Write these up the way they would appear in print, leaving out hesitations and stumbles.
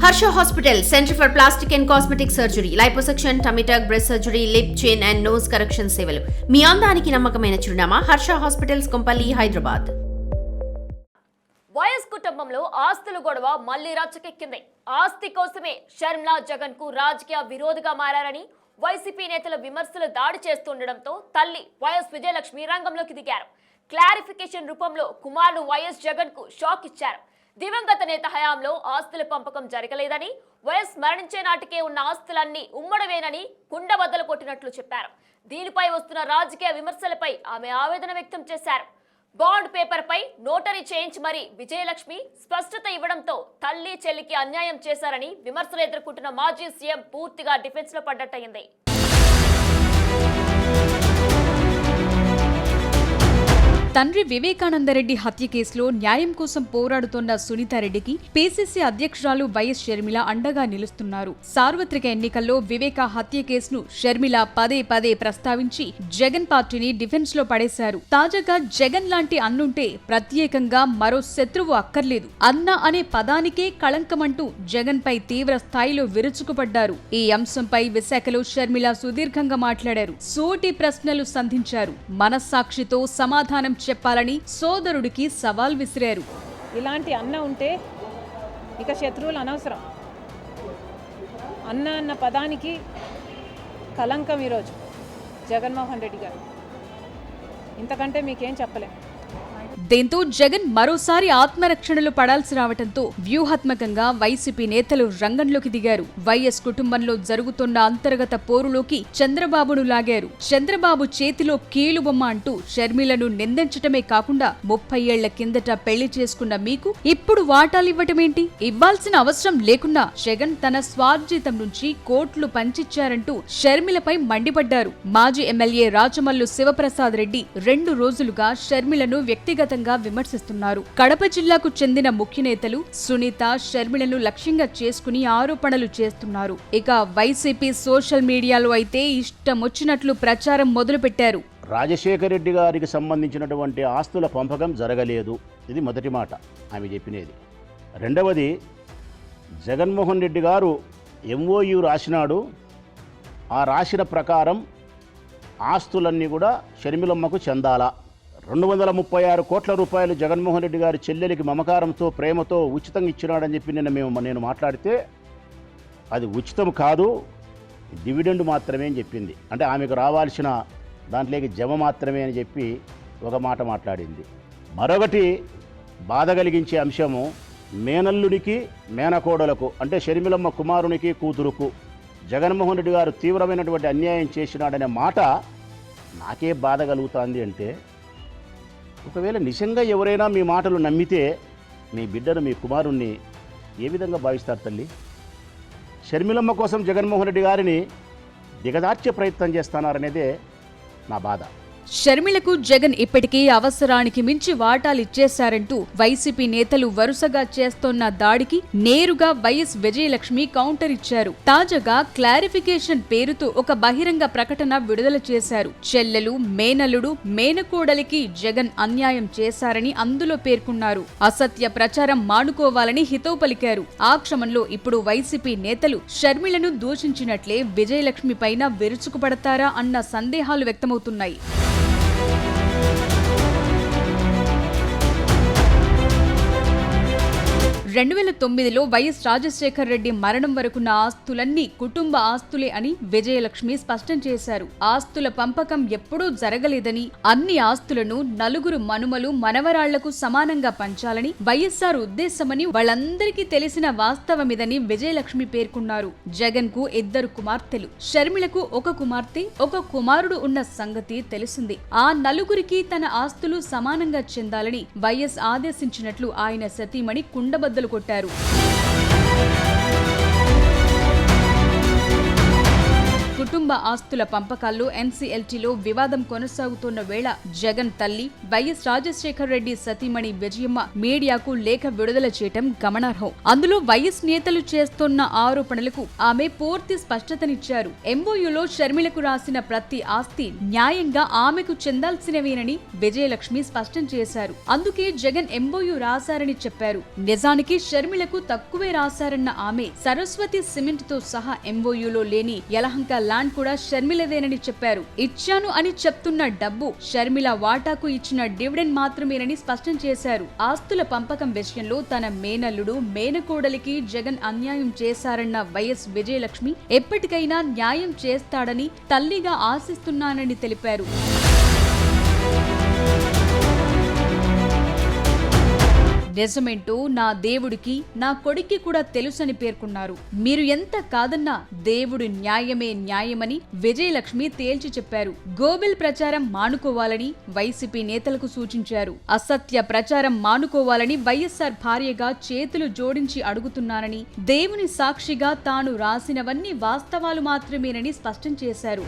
Harsha Hospital, Center for Plastic and Cosmetic Surgery, Liposuction, Tummy tuck, breast surgery, lip, chin and nose correction సేవలు. మీ అందానికి నమ్మకమైన చిరునామా Harsha hospitals Kompally, Hyderabad. YS కుటుంబంలో ఆస్తుల గొడవ మళ్లీ రచ్చకెక్కింది. ఆస్తి కోసమే షర్మిలా జగన్ కు రాజకీయ విరోధిగా మారారని వైసీపీ నేతల విమర్శలు దాడి చేస్తుండటంతో తల్లి వైఎస్ విజయలక్ష్మి రంగంలోకి దిగారు. క్లారిఫికేషన్ రూపంలో కుమారుడు వైఎస్ జగన్ కు షాక్ ఇచ్చారు. దివంగత నేత హయాంలో ఆస్తుల పంపకం జరగలేదని, వైఎస్ మరణించే నాటికే ఉన్న ఆస్తులన్నీ ఉమ్మడవేనని కుండబద్దలు కొట్టినట్లు చెప్పారు. దీనిపై వస్తున్న రాజకీయ విమర్శలపై ఆమె ఆవేదన వ్యక్తం చేశారు. బాండ్ పేపర్ పై నోటరీ చేయించి మరి విజయలక్ష్మి స్పష్టత ఇవ్వడంతో తల్లి చెల్లికి అన్యాయం చేశారని విమర్శలు ఎదుర్కొంటున్న మాజీ సీఎం పూర్తిగా డిఫెన్స్ లో పడ్డట్టయింది. తండ్రి వివేకానందరెడ్డి హత్య కేసులో న్యాయం కోసం పోరాడుతోన్న సునీతారెడ్డికి పీసీసీ అధ్యక్షురాలు వైఎస్ షర్మిల అండగా నిలుస్తున్నారు. సార్వత్రిక ఎన్నికల్లో వివేక హత్య కేసును షర్మిల పదే పదే ప్రస్తావించి జగన్ పార్టీని డిఫెన్స్ లో పడేశారు. తాజాగా జగన్ లాంటి అన్నుంటే ప్రత్యేకంగా మరో శత్రువు అక్కర్లేదు అన్న అనే పదానికే కళంకమంటూ జగన్ పై తీవ్ర స్థాయిలో విరుచుకుపడ్డారు. ఈ అంశంపై విశాఖలో షర్మిల సుదీర్ఘంగా మాట్లాడారు. సూటి ప్రశ్నలు సంధించారు. మనస్సాక్షితో సమాధానం చెప్పాలని సోదరుడికి సవాల్ విసిరారు. ఇలాంటి అన్న ఉంటే ఇక శత్రువులు అనవసరం. అన్న పదానికి కలంకం ఈరోజు జగన్మోహన్ రెడ్డి గారు. ఇంతకంటే మీకేం చెప్పలేం. దీంతో జగన్ మరోసారి ఆత్మరక్షణలో పడాల్సి రావడంతో వ్యూహాత్మకంగా వైసీపీ నేతలు రంగంలోకి దిగారు. వైఎస్ కుటుంబంలో జరుగుతున్న అంతర్గత పోరులోకి చంద్రబాబును లాగారు. చంద్రబాబు చేతిలో కీలుబొమ్మ అంటూ షర్మిలను నిందించటమే కాకుండా 30 ఏళ్ల కిందట పెళ్లి చేసుకున్న మీకు ఇప్పుడు వాటాలివ్వటమేంటి, ఇవ్వాల్సిన అవసరం లేకున్నా జగన్ తన స్వార్జితం నుంచి కోట్లు పంచిచ్చారంటూ షర్మిలపై మండిపడ్డారు. మాజీ ఎమ్మెల్యే రాచమల్లు శివప్రసాద్ రెడ్డి 2 రోజులుగా షర్మిలను వ్యక్తిగతంగా విమర్శిస్తున్నారు. కడప జిల్లాకు చెందిన ముఖ్య నేతలు సునీత, షర్మిలను లక్ష్యంగా చేసుకుని ఆరోపణలు చేస్తున్నారు. ఇక వైసీపీ సోషల్ మీడియాలో అయితే ఇష్టమొచ్చినట్లు ప్రచారం మొదలుపెట్టారు. రాజశేఖర రెడ్డి గారికి సంబంధించినటువంటి ఆస్తుల పంపకం జరగలేదు. ఇది మొదటి మాట ఆమె చెప్పినది. రెండవది, జగన్మోహన్ రెడ్డి గారు ఎంఓయు రాసినాడు. ఆ రాసిన ప్రకారం ఆస్తులన్నీ కూడా షర్మిలమ్మకు చెందాలా. 236 కోట్ల రూపాయలు జగన్మోహన్ రెడ్డి గారి చెల్లెలికి మమకారంతో, ప్రేమతో ఉచితంగా ఇచ్చినాడని చెప్పి నేను మాట్లాడితే అది ఉచితం కాదు, డివిడెండ్ మాత్రమే అని చెప్పింది. అంటే ఆమెకు రావాల్సిన దాంట్లోకి జమ మాత్రమే అని చెప్పి ఒక మాట మాట్లాడింది. మరొకటి బాధ కలిగించే అంశము, మేనల్లునికి మేనకోడలకు అంటే షర్మిలమ్మ కుమారునికి కూతురుకు జగన్మోహన్ రెడ్డి గారు తీవ్రమైనటువంటి అన్యాయం చేసినాడనే మాట నాకే బాధ కలుగుతుంది. అంటే ఒకవేళ నిజంగా ఎవరైనా మీ మాటలు నమ్మితే మీ బిడ్డను, మీ కుమారుణ్ణి ఏ విధంగా భావిస్తారు తల్లి? షర్మిలమ్మ కోసం జగన్మోహన్ రెడ్డి గారిని దిగదార్చే ప్రయత్నం చేస్తున్నారనేదే నా బాధ. షర్మిలకు జగన్ ఇప్పటికీ అవసరానికి మించి వాటాలిచ్చేశారంటూ వైసీపీ నేతలు వరుసగా చేస్తోన్న దాడికి నేరుగా వైఎస్ విజయలక్ష్మి కౌంటర్ ఇచ్చారు. తాజాగా క్లారిఫికేషన్ పేరుతో ఒక బహిరంగ ప్రకటన విడుదల చేశారు. చెల్లెలు, మేనల్లుడు, మేనకోడలికి జగన్ అన్యాయం చేశారని అందులో పేర్కొన్నారు. అసత్య ప్రచారం మానుకోవాలని హితవు పలికారు. ఆ క్రమంలో ఇప్పుడు వైసీపీ నేతలు షర్మిలను దూషించినట్లే విజయలక్ష్మి పైన విరుచుకుపడతారా అన్న సందేహాలు వ్యక్తమవుతున్నాయి. 2009లో వైఎస్ రాజశేఖర రెడ్డి మరణం వరకున్న ఆస్తులన్నీ కుటుంబ ఆస్తులే అని విజయలక్ష్మి స్పష్టం చేశారు. ఆస్తుల పంపకం ఎప్పుడూ జరగలేదని, అన్ని ఆస్తులను నలుగురు మనుమలు, మనవరాళ్లకు సమానంగా పంచాలని వైఎస్ఆర్ ఉద్దేశమని వాళ్ళందరికీ తెలిసిన వాస్తవమిదని విజయలక్ష్మి పేర్కొన్నారు. జగన్ కు 2 కుమార్తెలు, షర్మిలకు 1 కుమార్తె, 1 కుమారుడు ఉన్న సంగతి తెలిసింది. ఆ నలుగురికి తన ఆస్తులు సమానంగా చెందాలని వైఎస్ ఆదేశించినట్లు ఆయన సతీమణి కుండబద్దలు కొట్టారు. కుటుంబ కుటుంబ ఆస్తుల పంపకాల్లో ఎన్సీఎల్టీలో వివాదం కొనసాగుతున్న వేళ జగన్ తల్లి వైఎస్ రాజశేఖర్ రెడ్డి సతీమణి విజయమ్మ మీడియాకు లేఖ విడుదల చేయటం గమనార్హం. అందులో వైఎస్ నేతలు చేస్తున్న ఆరోపణలకు ఆమె పూర్తి స్పష్టతనిచ్చారు. ఎంఓయూలో షర్మిలకు రాసిన ప్రతి ఆస్తి న్యాయంగా ఆమెకు చెందాల్సినవేనని విజయలక్ష్మి స్పష్టం చేశారు. అందుకే జగన్ ఎంఓయూ రాశారని చెప్పారు. నిజానికి షర్మిలకు తక్కువే రాశారన్న ఆమె సరస్వతి సిమెంట్ తో సహా ఎంఓయూలో లేని యలహంక ల్యాండ్ కూడా షర్మిలదేనని చెప్పారు. ఇచ్చాను అని చెప్తున్న డబ్బు షర్మిల వాటాకు ఇచ్చిన డివిడెండ్ మాత్రమేనని స్పష్టం చేశారు. ఆస్తుల పంపకం విషయంలో తన మేనల్లుడు మేనకోడలికి జగన్ అన్యాయం చేశారన్న వైఎస్ విజయలక్ష్మి ఎప్పటికైనా న్యాయం చేస్తాడని తల్లిగా ఆశిస్తున్నానని తెలిపారు. నిజమేంటో నా దేవుడికి నా కొడుక్కి కూడా తెలుసని పేర్కొన్నారు. మీరు ఎంత కాదన్నా దేవుడు న్యాయమే న్యాయమని విజయలక్ష్మి తేల్చి చెప్పారు. గోబెల్ ప్రచారం మానుకోవాలని వైసీపీ నేతలకు సూచించారు. అసత్య ప్రచారం మానుకోవాలని వైఎస్ఆర్ భార్యగా చేతులు జోడించి అడుగుతున్నానని, దేవుని సాక్షిగా తాను రాసినవన్నీ వాస్తవాలు మాత్రమేనని స్పష్టం చేశారు.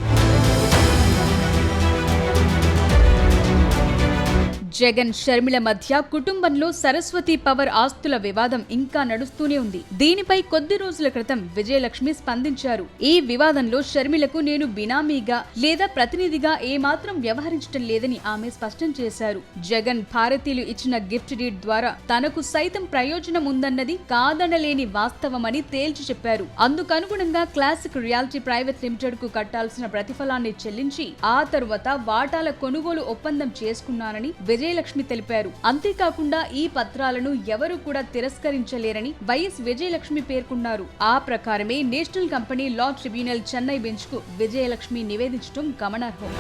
జగన్ షర్మిల మధ్య కుటుంబంలో సరస్వతి పవర్ ఆస్తుల వివాదం ఇంకా నడుస్తూనే ఉంది. దీనిపై కొద్ది రోజుల క్రితం విజయలక్ష్మి స్పందించారు. ఈ వివాదంలో షర్మిలకు నేను బినామీగా లేదా ప్రతినిధిగా ఏమాత్రం వ్యవహరించడం లేదని ఆమె స్పష్టం చేశారు. జగన్ భారతీయులు ఇచ్చిన గిఫ్ట్ డీడ్ ద్వారా తనకు సైతం ప్రయోజనం ఉందన్నది కాదనలేని వాస్తవమని తేల్చి చెప్పారు. అందుకనుగుణంగా క్లాసిక్ రియాలిటీ ప్రైవేట్ లిమిటెడ్ కు కట్టాల్సిన ప్రతిఫలాన్ని చెల్లించి ఆ తరువాత వాటాల కొనుగోలు ఒప్పందం చేసుకున్నానని విజయలక్ష్మి తెలిపారు. అంతేకాకుండా ఈ పత్రాలను ఎవరూ కూడా తిరస్కరించలేరని వైఎస్ విజయలక్ష్మి పేర్కొన్నారు. ఆ ప్రకారమే national company law tribunal Chennai bench కు విజయలక్ష్మి నివేదించడం గమనార్హం.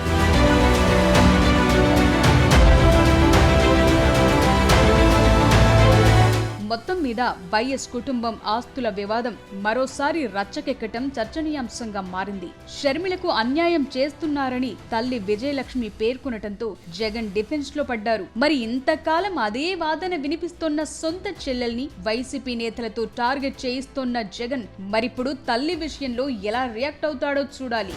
మొత్తం మీద వైఎస్ కుటుంబం ఆస్తుల వివాదం మరోసారి రచ్చకెక్కటం చర్చనీయాంశంగా మారింది. షర్మిలకు అన్యాయం చేస్తున్నారని తల్లి విజయలక్ష్మి పేర్కొనటంతో జగన్ డిఫెన్స్ లో పడ్డారు. మరి ఇంతకాలం అదే వాదన వినిపిస్తున్న సొంత చెల్లెల్ని వైసీపీ నేతలతో టార్గెట్ చేయిస్తోన్న జగన్ మరిప్పుడు తల్లి విషయంలో ఎలా రియాక్ట్ అవుతాడో చూడాలి.